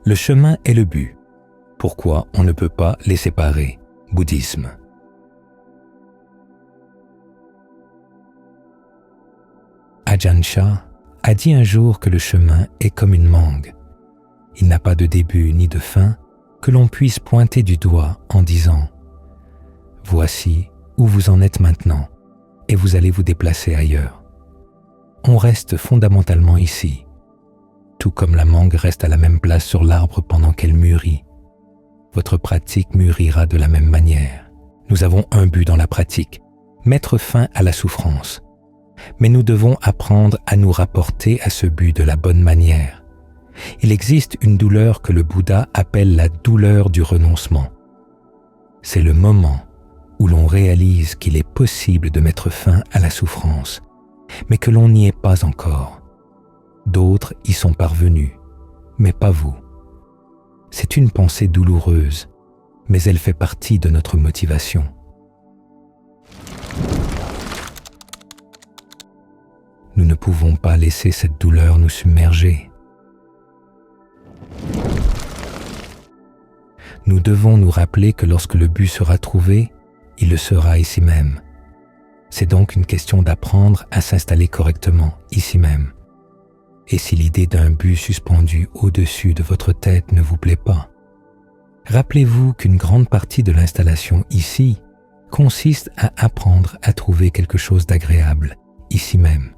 Le chemin est le but. Pourquoi on ne peut pas les séparer? Bouddhisme. Ajahn Chah a dit un jour que le chemin est comme une mangue. Il n'a pas de début ni de fin que l'on puisse pointer du doigt en disant « Voici où vous en êtes maintenant et vous allez vous déplacer ailleurs. » On reste fondamentalement ici, tout comme la mangue reste à la même place sur l'arbre pendant qu'elle mûrit. Votre pratique mûrira de la même manière. Nous avons un but dans la pratique, mettre fin à la souffrance. Mais nous devons apprendre à nous rapporter à ce but de la bonne manière. Il existe une douleur que le Bouddha appelle la douleur du renoncement. C'est le moment où l'on réalise qu'il est possible de mettre fin à la souffrance, mais que l'on n'y est pas encore. D'autres y sont parvenus, mais pas vous. C'est une pensée douloureuse, mais elle fait partie de notre motivation. Nous ne pouvons pas laisser cette douleur nous submerger. Nous devons nous rappeler que lorsque le but sera trouvé, il le sera ici même. C'est donc une question d'apprendre à s'installer correctement ici même. Et si l'idée d'un but suspendu au-dessus de votre tête ne vous plaît pas, rappelez-vous qu'une grande partie de l'installation ici consiste à apprendre à trouver quelque chose d'agréable ici même.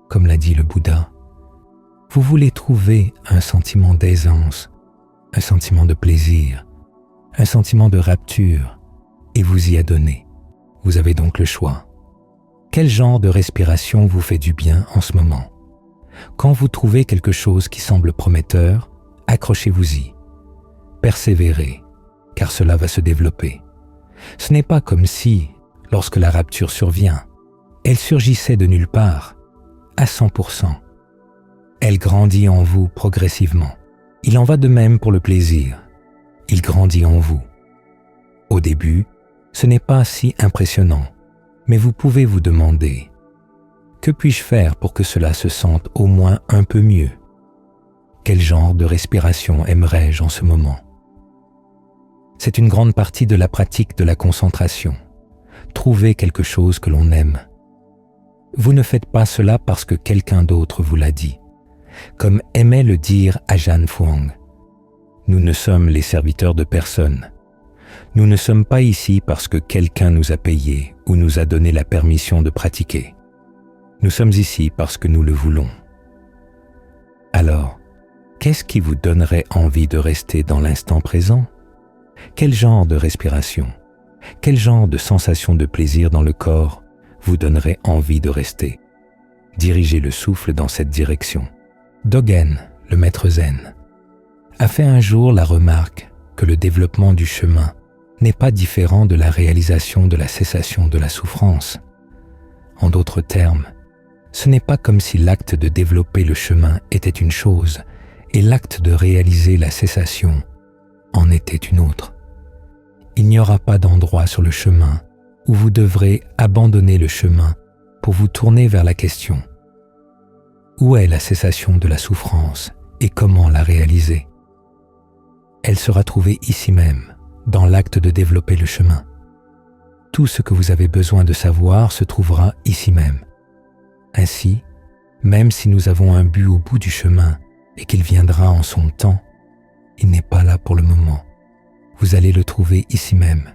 Comme l'a dit le Bouddha, vous voulez trouver un sentiment d'aisance, un sentiment de plaisir, un sentiment de rapture, et vous y adonnez. Vous avez donc le choix. Quel genre de respiration vous fait du bien en ce moment? Quand vous trouvez quelque chose qui semble prometteur, accrochez-vous-y. Persévérez, car cela va se développer. Ce n'est pas comme si, lorsque la rapture survient, elle surgissait de nulle part, à 100%. Elle grandit en vous progressivement. Il en va de même pour le plaisir. Il grandit en vous. Au début, ce n'est pas si impressionnant, mais vous pouvez vous demander « Que puis-je faire pour que cela se sente au moins un peu mieux? Quel genre de respiration aimerais-je en ce moment ?» C'est une grande partie de la pratique de la concentration. Trouver quelque chose que l'on aime. Vous ne faites pas cela parce que quelqu'un d'autre vous l'a dit. Comme aimait le dire Ajahn Fuang, nous ne sommes les serviteurs de personne. Nous ne sommes pas ici parce que quelqu'un nous a payés ou nous a donné la permission de pratiquer. Nous sommes ici parce que nous le voulons. Alors, qu'est-ce qui vous donnerait envie de rester dans l'instant présent? Quel genre de respiration, quel genre de sensation de plaisir dans le corps vous donnerait envie de rester? Dirigez le souffle dans cette direction. Dogen, le maître zen, a fait un jour la remarque que le développement du chemin n'est pas différent de la réalisation de la cessation de la souffrance. En d'autres termes, ce n'est pas comme si l'acte de développer le chemin était une chose et l'acte de réaliser la cessation en était une autre. Il n'y aura pas d'endroit sur le chemin où vous devrez abandonner le chemin pour vous tourner vers la question « Où est la cessation de la souffrance et comment la réaliser ?» Elle sera trouvée ici même, dans l'acte de développer le chemin. Tout ce que vous avez besoin de savoir se trouvera ici même. Ainsi, même si nous avons un but au bout du chemin et qu'il viendra en son temps, il n'est pas là pour le moment. Vous allez le trouver ici même.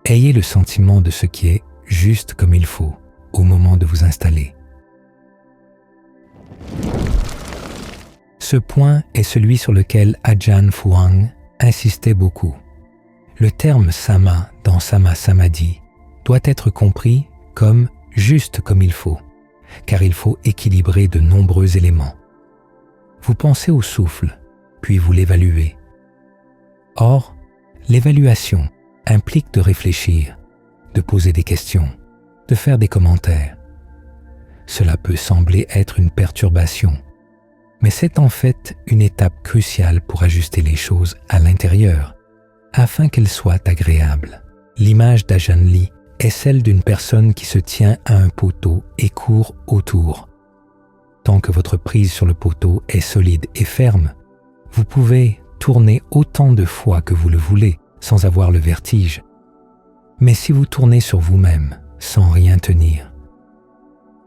Ayez le sentiment de ce qui est juste comme il faut au moment de vous installer. Ce point est celui sur lequel Ajahn Fuang insistait beaucoup. Le terme sama dans Sama Samadhi doit être compris comme juste comme il faut, car il faut équilibrer de nombreux éléments. Vous pensez au souffle, puis vous l'évaluez. Or, l'évaluation implique de réfléchir, de poser des questions, de faire des commentaires. Cela peut sembler être une perturbation, mais c'est en fait une étape cruciale pour ajuster les choses à l'intérieur, afin qu'elles soient agréables. L'image d'Ajahn Lee est celle d'une personne qui se tient à un poteau et court autour. Tant que votre prise sur le poteau est solide et ferme, vous pouvez tourner autant de fois que vous le voulez sans avoir le vertige. Mais si vous tournez sur vous-même sans rien tenir,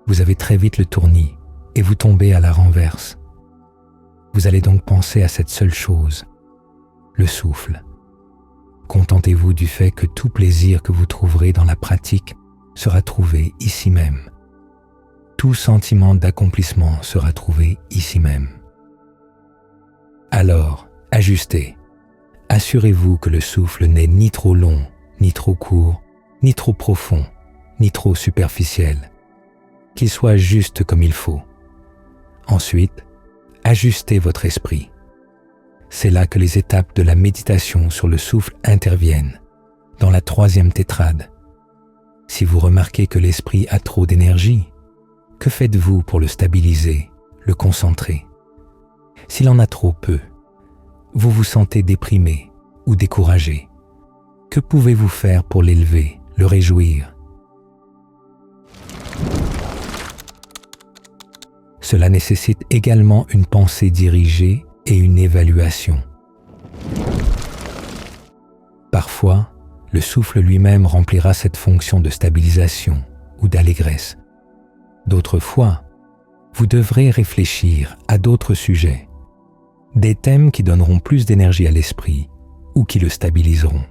vous avez très vite le tournis et vous tombez à la renverse. Vous allez donc penser à cette seule chose, le souffle. Contentez-vous du fait que tout plaisir que vous trouverez dans la pratique sera trouvé ici même. Tout sentiment d'accomplissement sera trouvé ici même. Alors, ajustez. Assurez-vous que le souffle n'est ni trop long, ni trop court, ni trop profond, ni trop superficiel. Qu'il soit juste comme il faut. Ensuite, ajustez votre esprit. C'est là que les étapes de la méditation sur le souffle interviennent, dans la 3e tétrade. Si vous remarquez que l'esprit a trop d'énergie, que faites-vous pour le stabiliser, le concentrer? S'il en a trop peu, vous vous sentez déprimé ou découragé. Que pouvez-vous faire pour l'élever, le réjouir? Cela nécessite également une pensée dirigée et une évaluation. Parfois, le souffle lui-même remplira cette fonction de stabilisation ou d'allégresse. D'autres fois, vous devrez réfléchir à d'autres sujets, des thèmes qui donneront plus d'énergie à l'esprit ou qui le stabiliseront.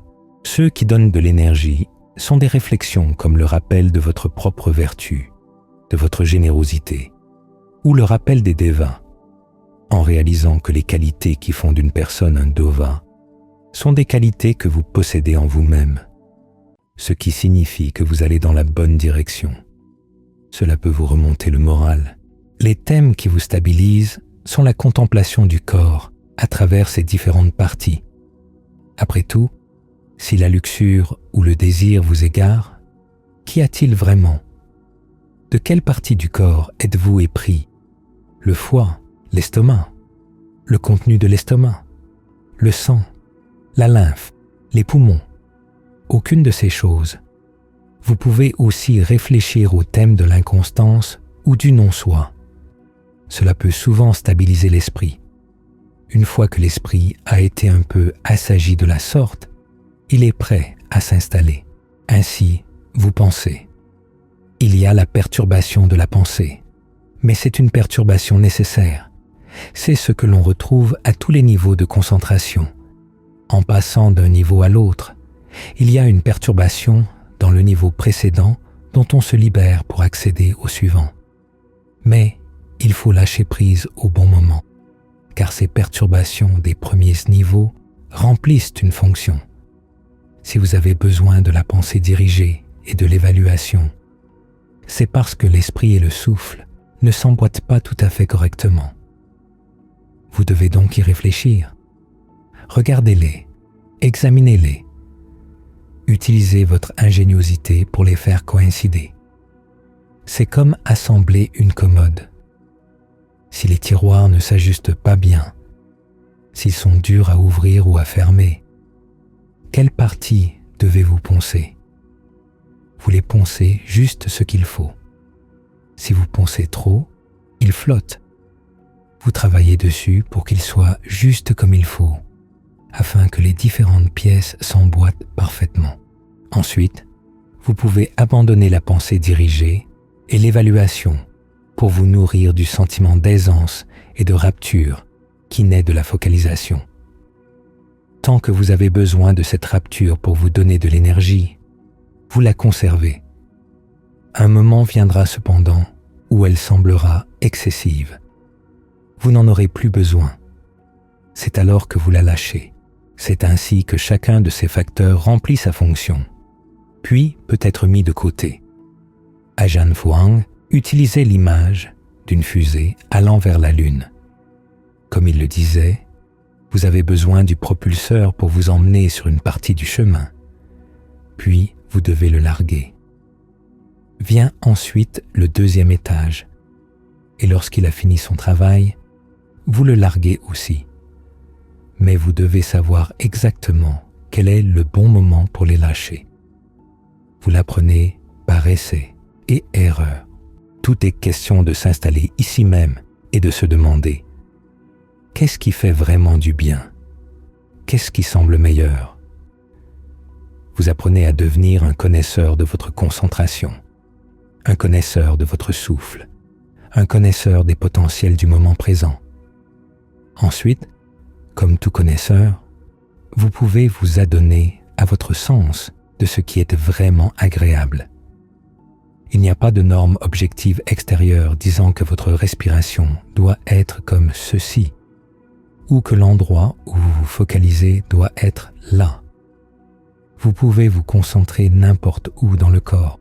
Ceux qui donnent de l'énergie sont des réflexions comme le rappel de votre propre vertu, de votre générosité, ou le rappel des devas, en réalisant que les qualités qui font d'une personne un dova sont des qualités que vous possédez en vous-même, ce qui signifie que vous allez dans la bonne direction. Cela peut vous remonter le moral. Les thèmes qui vous stabilisent sont la contemplation du corps à travers ses différentes parties. Après tout, si la luxure ou le désir vous égare, qu'y a-t-il vraiment? De quelle partie du corps êtes-vous épris? Le foie, l'estomac, le contenu de l'estomac, le sang, la lymphe, les poumons. Aucune de ces choses. Vous pouvez aussi réfléchir au thème de l'inconstance ou du non-soi. Cela peut souvent stabiliser l'esprit. Une fois que l'esprit a été un peu assagi de la sorte, il est prêt à s'installer. Ainsi, vous pensez. Il y a la perturbation de la pensée, mais c'est une perturbation nécessaire. C'est ce que l'on retrouve à tous les niveaux de concentration. En passant d'un niveau à l'autre, il y a une perturbation dans le niveau précédent dont on se libère pour accéder au suivant. Mais il faut lâcher prise au bon moment, car ces perturbations des premiers niveaux remplissent une fonction. Si vous avez besoin de la pensée dirigée et de l'évaluation, c'est parce que l'esprit et le souffle ne s'emboîtent pas tout à fait correctement. Vous devez donc y réfléchir. Regardez-les, examinez-les. Utilisez votre ingéniosité pour les faire coïncider. C'est comme assembler une commode. Si les tiroirs ne s'ajustent pas bien, s'ils sont durs à ouvrir ou à fermer, quelle partie devez-vous poncer? Vous les poncez juste ce qu'il faut. Si vous poncez trop, ils flottent. Vous travaillez dessus pour qu'ils soient juste comme il faut, afin que les différentes pièces s'emboîtent parfaitement. Ensuite, vous pouvez abandonner la pensée dirigée et l'évaluation pour vous nourrir du sentiment d'aisance et de rapture qui naît de la focalisation. Tant que vous avez besoin de cette rapture pour vous donner de l'énergie, vous la conservez. Un moment viendra cependant où elle semblera excessive. Vous n'en aurez plus besoin. C'est alors que vous la lâchez. C'est ainsi que chacun de ces facteurs remplit sa fonction, puis peut être mis de côté. Ajahn Fuang utilisait l'image d'une fusée allant vers la Lune. Comme il le disait, vous avez besoin du propulseur pour vous emmener sur une partie du chemin, puis vous devez le larguer. Vient ensuite le 2e étage, et lorsqu'il a fini son travail, vous le larguez aussi. Mais vous devez savoir exactement quel est le bon moment pour les lâcher. Vous vous l'apprenez par essai et erreur. Tout est question de s'installer ici même et de se demander « Qu'est-ce qui fait vraiment du bien? Qu'est-ce qui semble meilleur ?» Vous apprenez à devenir un connaisseur de votre concentration, un connaisseur de votre souffle, un connaisseur des potentiels du moment présent. Ensuite, comme tout connaisseur, vous pouvez vous adonner à votre sens de ce qui est vraiment agréable. Il n'y a pas de norme objective extérieure disant que votre respiration doit être comme ceci, ou que l'endroit où vous vous focalisez doit être là. Vous pouvez vous concentrer n'importe où dans le corps.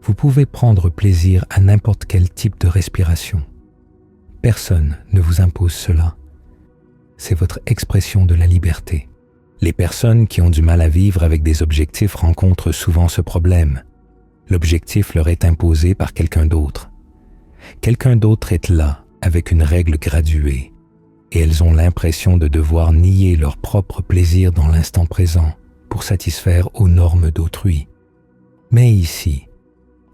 Vous pouvez prendre plaisir à n'importe quel type de respiration. Personne ne vous impose cela. C'est votre expression de la liberté. Les personnes qui ont du mal à vivre avec des objectifs rencontrent souvent ce problème. L'objectif leur est imposé par quelqu'un d'autre. Quelqu'un d'autre est là, avec une règle graduée, et elles ont l'impression de devoir nier leur propre plaisir dans l'instant présent pour satisfaire aux normes d'autrui. Mais ici,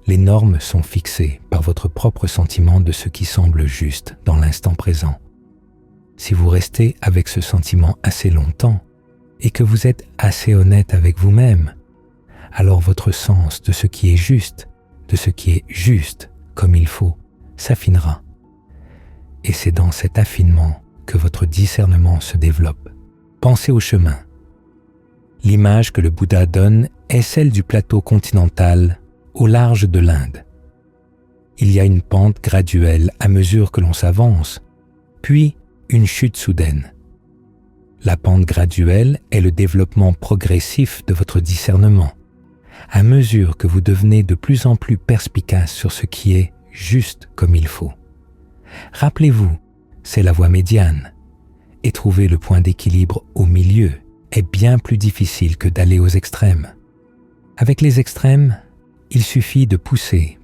les normes sont fixées par votre propre sentiment de ce qui semble juste dans l'instant présent. Si vous restez avec ce sentiment assez longtemps et que vous êtes assez honnête avec vous-même, alors votre sens de ce qui est juste, comme il faut, s'affinera. Et c'est dans cet affinement que votre discernement se développe. Pensez au chemin. L'image que le Bouddha donne est celle du plateau continental au large de l'Inde. Il y a une pente graduelle à mesure que l'on s'avance, puis une chute soudaine. La pente graduelle est le développement progressif de votre discernement, à mesure que vous devenez de plus en plus perspicace sur ce qui est juste comme il faut. Rappelez-vous, c'est la voie médiane, et trouver le point d'équilibre au milieu est bien plus difficile que d'aller aux extrêmes. Avec les extrêmes, il suffit de pousser.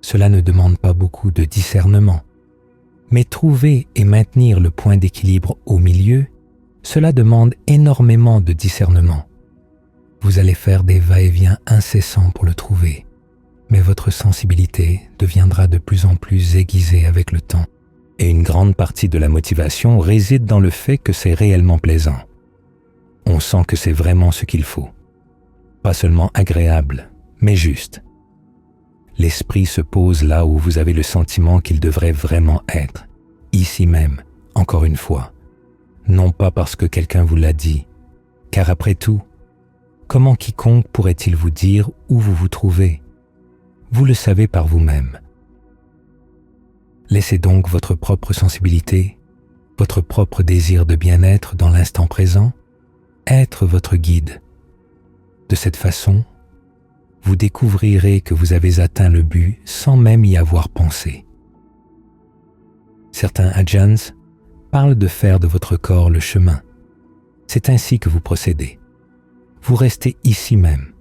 Cela ne demande pas beaucoup de discernement. Mais trouver et maintenir le point d'équilibre au milieu, cela demande énormément de discernement. Vous allez faire des va-et-vient incessants pour le trouver, mais votre sensibilité deviendra de plus en plus aiguisée avec le temps. Et une grande partie de la motivation réside dans le fait que c'est réellement plaisant. On sent que c'est vraiment ce qu'il faut. Pas seulement agréable, mais juste. L'esprit se pose là où vous avez le sentiment qu'il devrait vraiment être, ici même, encore une fois. Non pas parce que quelqu'un vous l'a dit, car après tout, comment quiconque pourrait-il vous dire où vous vous trouvez? Vous le savez par vous-même. Laissez donc votre propre sensibilité, votre propre désir de bien-être dans l'instant présent, être votre guide. De cette façon, vous découvrirez que vous avez atteint le but sans même y avoir pensé. Certains ajahns parlent de faire de votre corps le chemin. C'est ainsi que vous procédez. Vous restez ici même.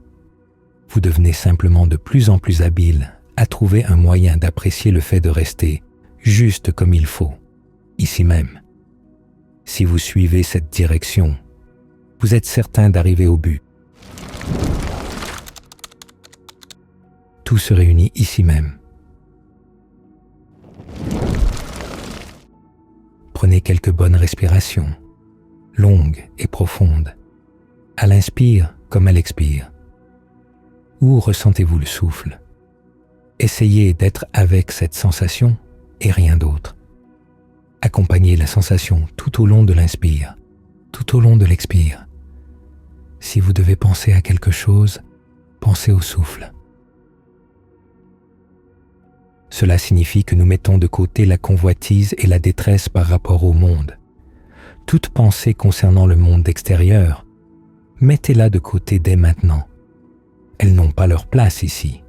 Vous devenez simplement de plus en plus habile à trouver un moyen d'apprécier le fait de rester juste comme il faut, ici même. Si vous suivez cette direction, vous êtes certain d'arriver au but. Tout se réunit ici même. Prenez quelques bonnes respirations, longues et profondes, à l'inspire comme à l'expire. Où ressentez-vous le souffle? Essayez d'être avec cette sensation et rien d'autre. Accompagnez la sensation tout au long de l'inspire, tout au long de l'expire. Si vous devez penser à quelque chose, pensez au souffle. Cela signifie que nous mettons de côté la convoitise et la détresse par rapport au monde. Toute pensée concernant le monde extérieur, mettez-la de côté dès maintenant. Elles n'ont pas leur place ici.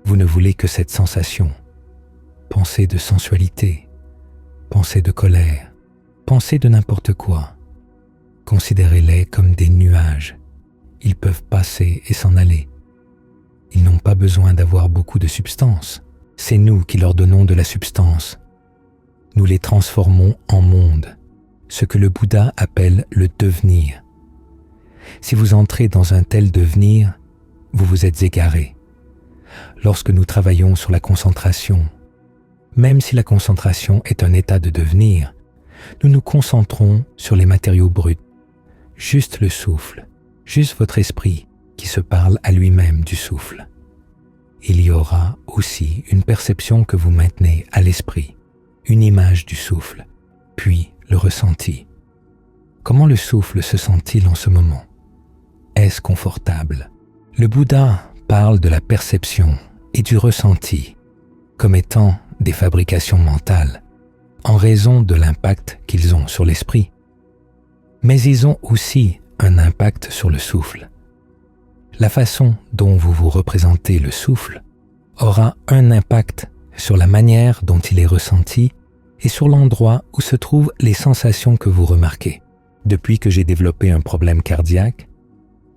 Vous ne voulez que cette sensation. Pensez de sensualité, pensez de colère, pensez de n'importe quoi. Considérez-les comme des nuages. Ils peuvent passer et s'en aller. Ils n'ont pas besoin d'avoir beaucoup de substance. C'est nous qui leur donnons de la substance. Nous les transformons en monde, ce que le Bouddha appelle le devenir. Si vous entrez dans un tel devenir, vous vous êtes égaré. Lorsque nous travaillons sur la concentration, même si la concentration est un état de devenir, nous nous concentrons sur les matériaux bruts, juste le souffle, juste votre esprit qui se parle à lui-même du souffle. Il y aura aussi une perception que vous maintenez à l'esprit, une image du souffle, puis le ressenti. Comment le souffle se sent-il en ce moment? Est-ce confortable? Le Bouddha parle de la perception et du ressenti comme étant des fabrications mentales en raison de l'impact qu'ils ont sur l'esprit. Mais ils ont aussi un impact sur le souffle. La façon dont vous vous représentez le souffle aura un impact sur la manière dont il est ressenti et sur l'endroit où se trouvent les sensations que vous remarquez. Depuis que j'ai développé un problème cardiaque,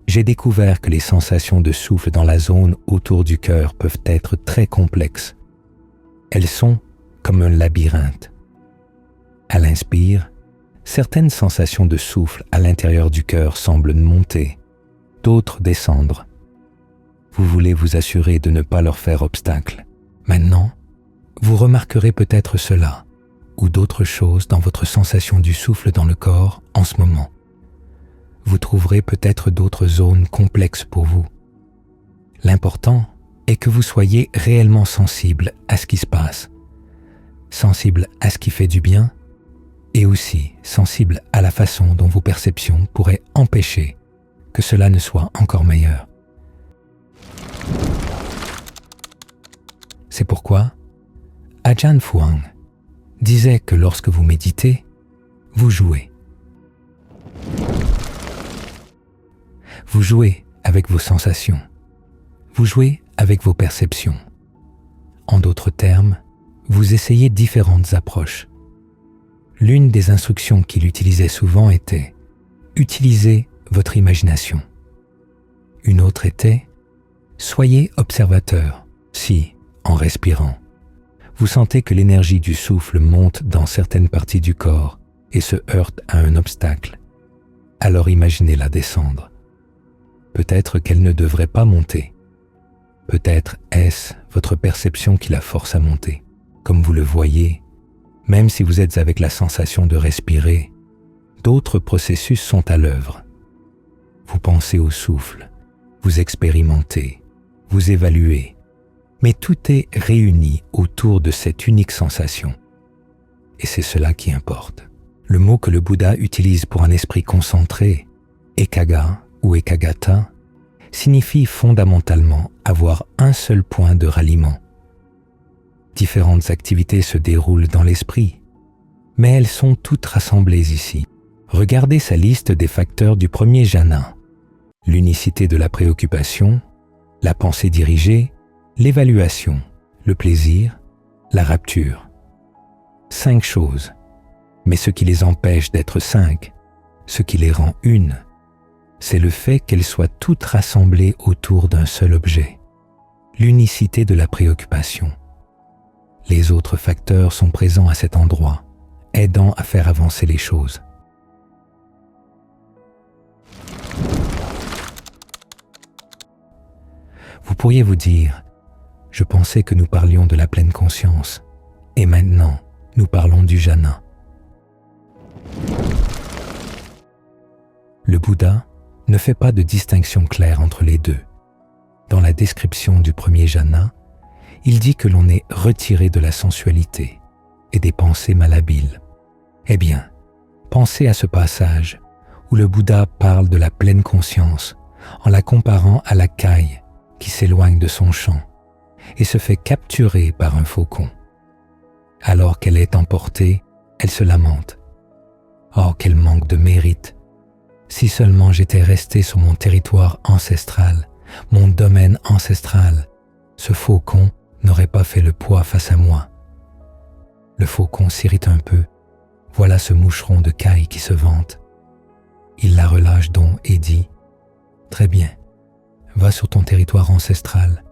j'ai découvert que les sensations de souffle dans la zone autour du cœur peuvent être très complexes. Elles sont comme un labyrinthe. À l'inspire, certaines sensations de souffle à l'intérieur du cœur semblent monter, d'autres descendre. Vous voulez vous assurer de ne pas leur faire obstacle. Maintenant, vous remarquerez peut-être cela ou d'autres choses dans votre sensation du souffle dans le corps en ce moment. Vous trouverez peut-être d'autres zones complexes pour vous. L'important est que vous soyez réellement sensible à ce qui se passe, sensible à ce qui fait du bien et aussi sensible à la façon dont vos perceptions pourraient empêcher que cela ne soit encore meilleur. C'est pourquoi Ajahn Fuang disait que lorsque vous méditez, vous jouez. Vous jouez avec vos sensations. Vous jouez avec vos perceptions. En d'autres termes, vous essayez différentes approches. L'une des instructions qu'il utilisait souvent était « Utilisez votre imagination ». Une autre était « Soyez observateur si, en respirant, vous sentez que l'énergie du souffle monte dans certaines parties du corps et se heurte à un obstacle. Alors imaginez-la descendre. Peut-être qu'elle ne devrait pas monter. Peut-être est-ce votre perception qui la force à monter. Comme vous le voyez, même si vous êtes avec la sensation de respirer, d'autres processus sont à l'œuvre. Vous pensez au souffle, vous expérimentez, vous évaluez, mais tout est réuni autour de cette unique sensation. Et c'est cela qui importe. Le mot que le Bouddha utilise pour un esprit concentré, ekaga ou ekagata, signifie fondamentalement avoir un seul point de ralliement. Différentes activités se déroulent dans l'esprit, mais elles sont toutes rassemblées ici. Regardez sa liste des facteurs du premier jhana. L'unicité de la préoccupation, la pensée dirigée, l'évaluation, le plaisir, la rapture. 5 choses, mais ce qui les empêche d'être 5, ce qui les rend une, c'est le fait qu'elles soient toutes rassemblées autour d'un seul objet, l'unicité de la préoccupation. Les autres facteurs sont présents à cet endroit, aidant à faire avancer les choses. Vous pourriez vous dire, je pensais que nous parlions de la pleine conscience, et maintenant nous parlons du jhana. Le Bouddha ne fait pas de distinction claire entre les deux. Dans la description du premier jhana, il dit que l'on est retiré de la sensualité et des pensées malhabiles. Eh bien, pensez à ce passage où le Bouddha parle de la pleine conscience en la comparant à la caille qui s'éloigne de son champ et se fait capturer par un faucon. Alors qu'elle est emportée, elle se lamente. Oh, quel manque de mérite! Si seulement j'étais resté sur mon territoire ancestral, mon domaine ancestral, ce faucon n'aurait pas fait le poids face à moi. Le faucon s'irrite un peu. Voilà ce moucheron de caille qui se vante. Il la relâche donc et dit « Très bien, va sur ton territoire ancestral,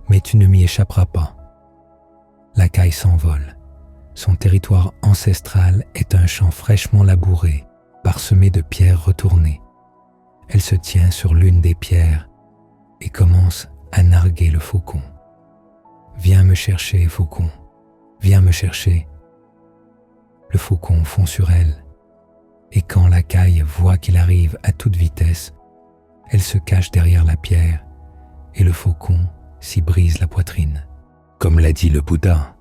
mais tu ne m'y échapperas pas. » La caille s'envole. Son territoire ancestral est un champ fraîchement labouré, parsemé de pierres retournées. Elle se tient sur l'une des pierres et commence à narguer le faucon. « Viens me chercher, faucon, viens me chercher. » Le faucon fond sur elle, et quand la caille voit qu'il arrive à toute vitesse, elle se cache derrière la pierre et le faucon s'y brise la poitrine. Comme l'a dit le Bouddha,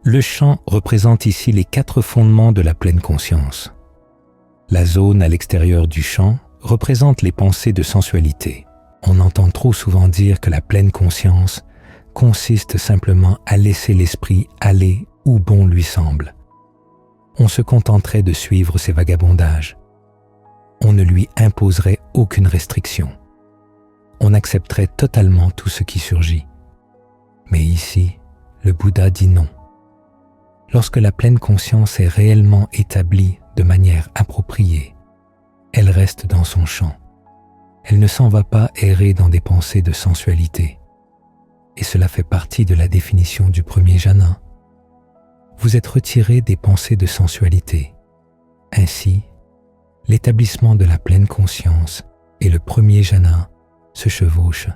le chant représente ici les 4 fondements de la pleine conscience. La zone à l'extérieur du champ représente les pensées de sensualité. On entend trop souvent dire que la pleine conscience consiste simplement à laisser l'esprit aller où bon lui semble. On se contenterait de suivre ses vagabondages. On ne lui imposerait aucune restriction. On accepterait totalement tout ce qui surgit. Mais ici, le Bouddha dit non. Lorsque la pleine conscience est réellement établie de manière appropriée, elle reste dans son champ. Elle ne s'en va pas errer dans des pensées de sensualité. Et cela fait partie de la définition du premier jhana. Vous êtes retiré des pensées de sensualité. Ainsi, l'établissement de la pleine conscience et le premier jhana se chevauchent.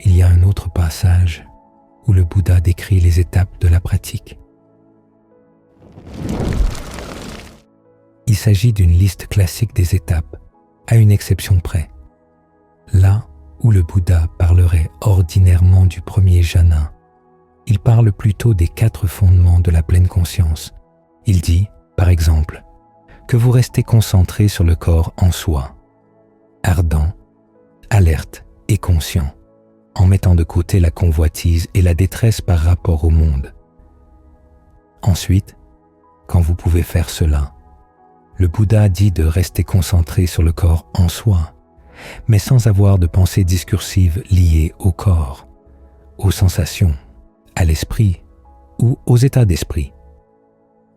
Il y a un autre passage où le Bouddha décrit les étapes de la pratique. Il s'agit d'une liste classique des étapes, à une exception près. Là où le Bouddha parlerait ordinairement du premier jhana, il parle plutôt des 4 fondements de la pleine conscience. Il dit, par exemple, que vous restez concentré sur le corps en soi, ardent, alerte et conscient, en mettant de côté la convoitise et la détresse par rapport au monde. Ensuite, quand vous pouvez faire cela, le Bouddha dit de rester concentré sur le corps en soi, mais sans avoir de pensées discursives liées au corps, aux sensations, à l'esprit ou aux états d'esprit.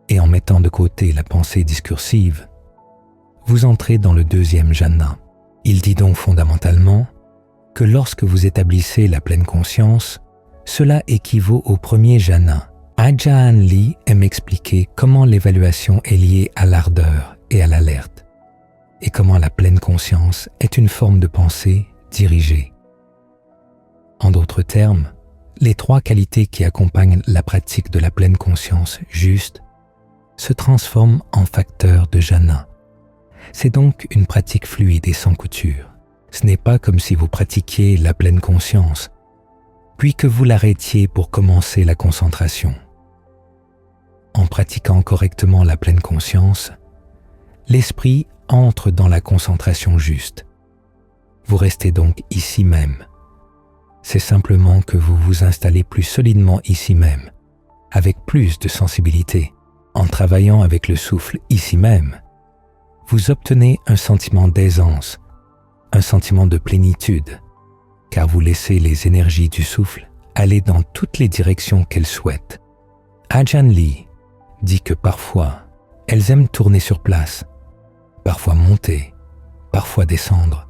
Et en mettant de côté la pensée discursive, vous entrez dans le deuxième jhana. Il dit donc fondamentalement que lorsque vous établissez la pleine conscience, cela équivaut au premier jhana. Ajahn Lee aime expliquer comment l'évaluation est liée à l'ardeur et à l'alerte, et comment la pleine conscience est une forme de pensée dirigée. En d'autres termes, les 3 qualités qui accompagnent la pratique de la pleine conscience juste se transforment en facteurs de jhana. C'est donc une pratique fluide et sans couture. Ce n'est pas comme si vous pratiquiez la pleine conscience, puis que vous l'arrêtiez pour commencer la concentration. En pratiquant correctement la pleine conscience, l'esprit entre dans la concentration juste. Vous restez donc ici même. C'est simplement que vous vous installez plus solidement ici même, avec plus de sensibilité. En travaillant avec le souffle ici même, vous obtenez un sentiment d'aisance, un sentiment de plénitude, car vous laissez les énergies du souffle aller dans toutes les directions qu'elles souhaitent. Ajahn Lee dit que parfois, elles aiment tourner sur place, parfois monter, parfois descendre.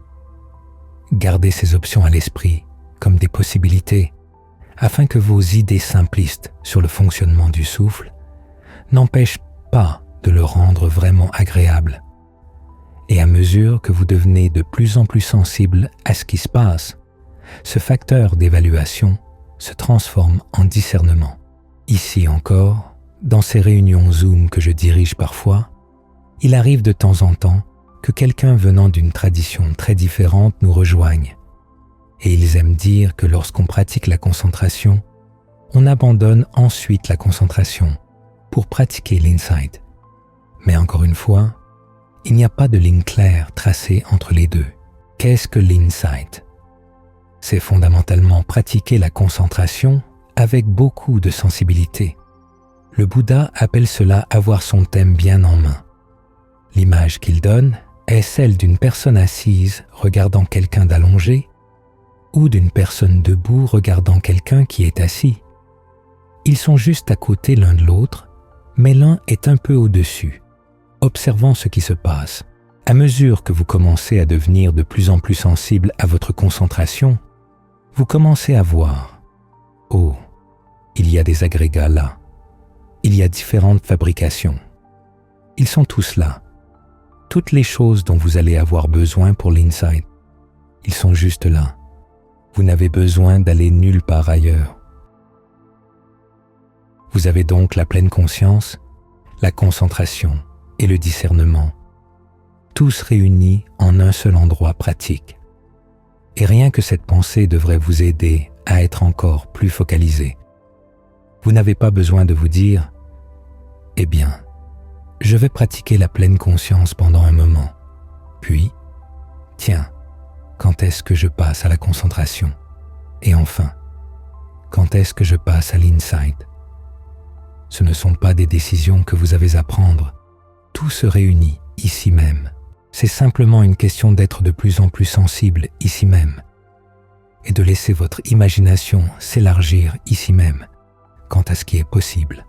Gardez ces options à l'esprit comme des possibilités, afin que vos idées simplistes sur le fonctionnement du souffle n'empêchent pas de le rendre vraiment agréable. Et à mesure que vous devenez de plus en plus sensible à ce qui se passe, ce facteur d'évaluation se transforme en discernement. Ici encore, dans ces réunions Zoom que je dirige parfois, il arrive de temps en temps que quelqu'un venant d'une tradition très différente nous rejoigne. Et ils aiment dire que lorsqu'on pratique la concentration, on abandonne ensuite la concentration pour pratiquer l'insight. Mais encore une fois, il n'y a pas de ligne claire tracée entre les deux. Qu'est-ce que l'insight? C'est fondamentalement pratiquer la concentration avec beaucoup de sensibilité. Le Bouddha appelle cela avoir son thème bien en main. L'image qu'il donne est celle d'une personne assise regardant quelqu'un d'allongé ou d'une personne debout regardant quelqu'un qui est assis. Ils sont juste à côté l'un de l'autre, mais l'un est un peu au-dessus, observant ce qui se passe. À mesure que vous commencez à devenir de plus en plus sensible à votre concentration, vous commencez à voir « Oh, il y a des agrégats là. Il y a différentes fabrications. Ils sont tous là. Toutes les choses dont vous allez avoir besoin pour l'insight, ils sont juste là. Vous n'avez besoin d'aller nulle part ailleurs. Vous avez donc la pleine conscience, la concentration et le discernement, tous réunis en un seul endroit pratique. Et rien que cette pensée devrait vous aider à être encore plus focalisé. Vous n'avez pas besoin de vous dire « Eh bien, je vais pratiquer la pleine conscience pendant un moment. Puis, tiens, quand est-ce que je passe à la concentration? Et enfin, quand est-ce que je passe à l'insight? » Ce ne sont pas des décisions que vous avez à prendre. Tout se réunit ici même. C'est simplement une question d'être de plus en plus sensible ici même et de laisser votre imagination s'élargir ici même quant à ce qui est possible.